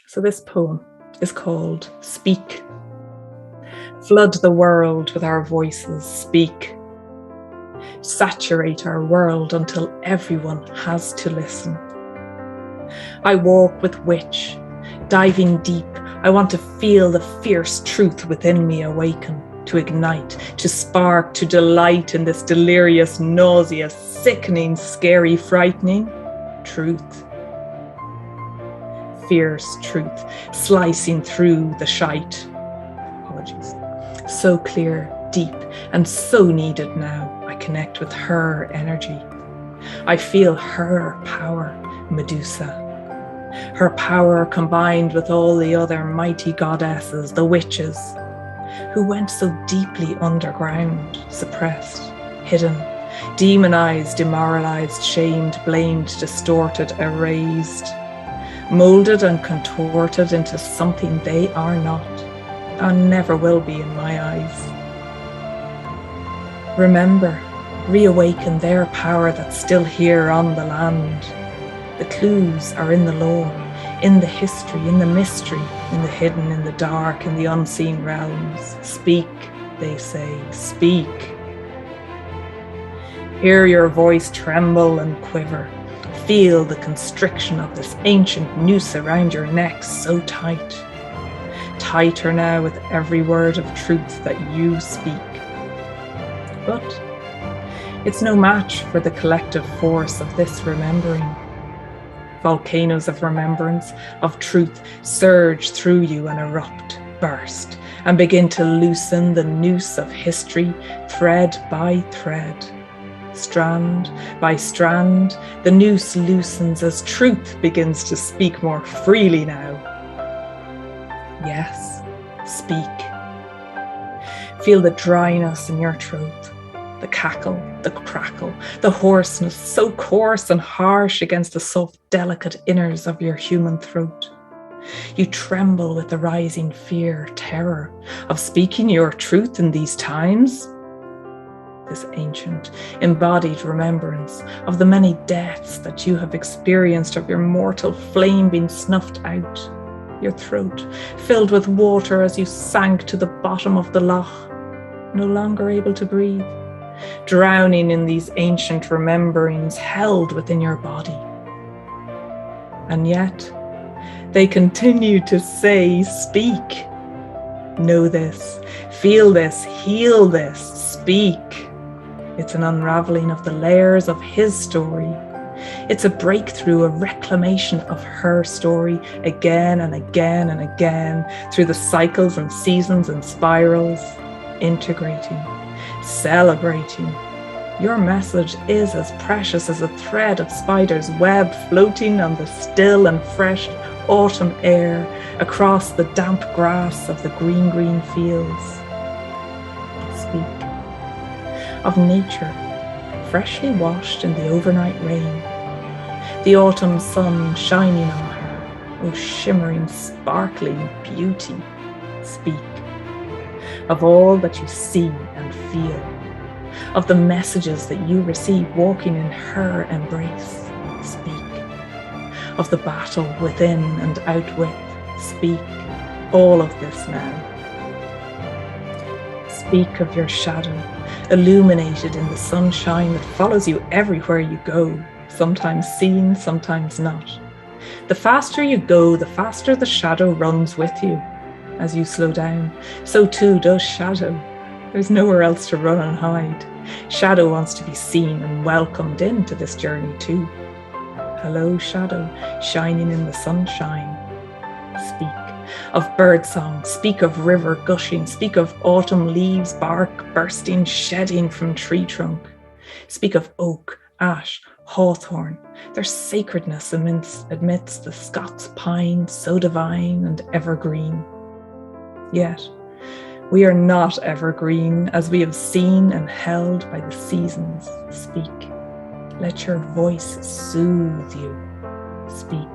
So this poem is called Speak. Flood the world with our voices, speak. Saturate our world until everyone has to listen. I walk with witch, diving deep. I want to feel the fierce truth within me awaken, to ignite, to spark, to delight in this delirious, nauseous, sickening, scary, frightening truth. Fierce truth, slicing through the shite. Apologies. So clear, deep, and so needed now. I connect with her energy. I feel her power, Medusa. Her power combined with all the other mighty goddesses, the witches, who went so deeply underground, suppressed, hidden, demonized, demoralized, shamed, blamed, distorted, erased, molded and contorted into something they are not, and never will be in my eyes. Remember, reawaken their power that's still here on the land. The clues are in the lore, in the history, in the mystery, in the hidden, in the dark, in the unseen realms. Speak, they say, speak. Hear your voice tremble and quiver. Feel the constriction of this ancient noose around your neck so tight. Tighter now with every word of truth that you speak. But it's no match for the collective force of this remembering. Volcanoes of remembrance, of truth, surge through you and erupt, burst, and begin to loosen the noose of history, thread by thread. Strand by strand, the noose loosens as truth begins to speak more freely now. Yes, speak. Feel the dryness in your throat, the cackle, the crackle, the hoarseness so coarse and harsh against the soft, delicate inners of your human throat. You tremble with the rising fear, terror of speaking your truth in these times. This ancient, embodied remembrance of the many deaths that you have experienced, of your mortal flame being snuffed out, your throat filled with water as you sank to the bottom of the loch, no longer able to breathe, drowning in these ancient rememberings held within your body. And yet, they continue to say, speak. Know this, feel this, heal this, speak. It's an unraveling of the layers of his story. It's a breakthrough, a reclamation of her story again and again and again through the cycles and seasons and spirals, integrating, celebrating. Your message is as precious as a thread of spider's web floating on the still and fresh autumn air across the damp grass of the green fields. Speak of nature, freshly washed in the overnight rain, the autumn sun shining on her, oh shimmering, sparkling beauty. Speak of all that you see and feel, of the messages that you receive walking in her embrace. Speak of the battle within and out with. Speak all of this now. Speak of your shadow, illuminated in the sunshine that follows you everywhere you go, sometimes seen, sometimes not. The faster you go, the faster the shadow runs with you. As you slow down, so too does shadow. There's nowhere else to run and hide. Shadow wants to be seen and welcomed into this journey too. Hello, shadow, shining in the sunshine. Speak of birdsong, speak of river gushing, speak of autumn leaves, bark bursting, shedding from tree trunk. Speak of oak, ash, hawthorn, their sacredness amidst the Scots pine, so divine and evergreen. Yet, we are not evergreen, as we have seen and held by the seasons. Speak. Let your voice soothe you. Speak.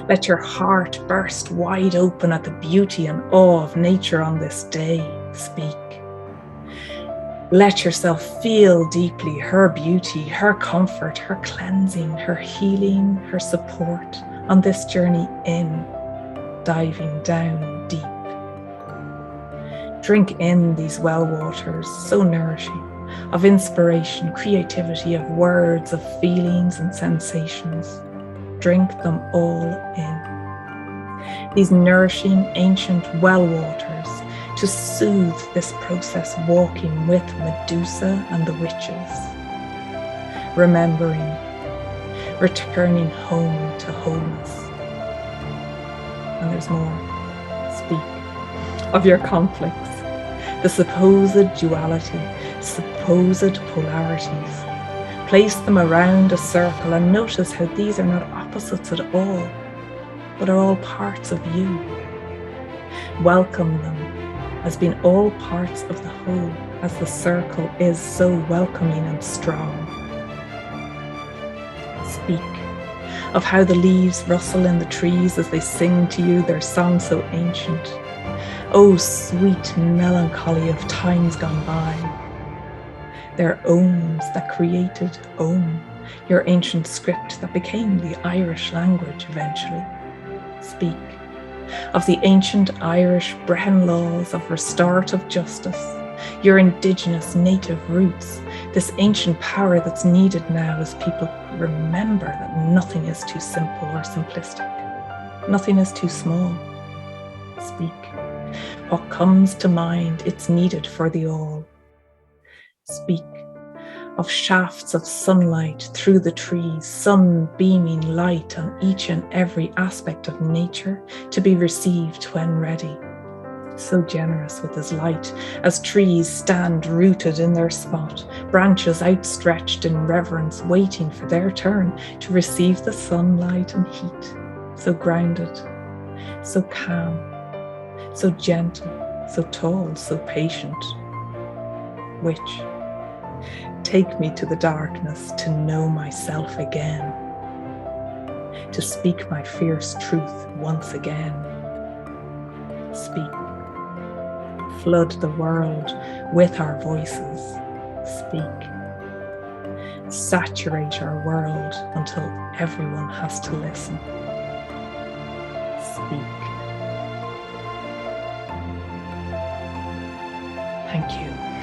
Let your heart burst wide open at the beauty and awe of nature on this day. Speak. Let yourself feel deeply her beauty, her comfort, her cleansing, her healing, her support on this journey in. diving down deep. Drink in these well waters, so nourishing, of inspiration, creativity, of words, of feelings and sensations. Drink them all in. These nourishing ancient well waters to soothe this process, walking with Medusa and the witches. Remembering, returning home to wholeness. And there's more. Speak of your conflicts, the supposed duality, supposed polarities. Place them around a circle and notice how these are not opposites at all, but are all parts of you. Welcome them as being all parts of the whole, as the circle is so welcoming and strong. Speak of how the leaves rustle in the trees as they sing to you their song so ancient. Oh, sweet melancholy of times gone by. Their ohms that created Om, your ancient script that became the Irish language eventually. Speak of the ancient Irish Brehon laws of restorative justice, your indigenous native roots, this ancient power that's needed now as people remember that nothing is too simple or simplistic. Nothing is too small. Speak. What comes to mind, it's needed for the all. Speak of shafts of sunlight through the trees, sun beaming light on each and every aspect of nature to be received when ready. So generous with his light, as trees stand rooted in their spot, branches outstretched in reverence, waiting for their turn to receive the sunlight and heat. So grounded, so calm, so gentle, so tall, so patient. Which take me to the darkness to know myself again, to speak my fierce truth once again. Speak. Flood the world with our voices. Speak. Saturate our world until everyone has to listen. Speak. Thank you.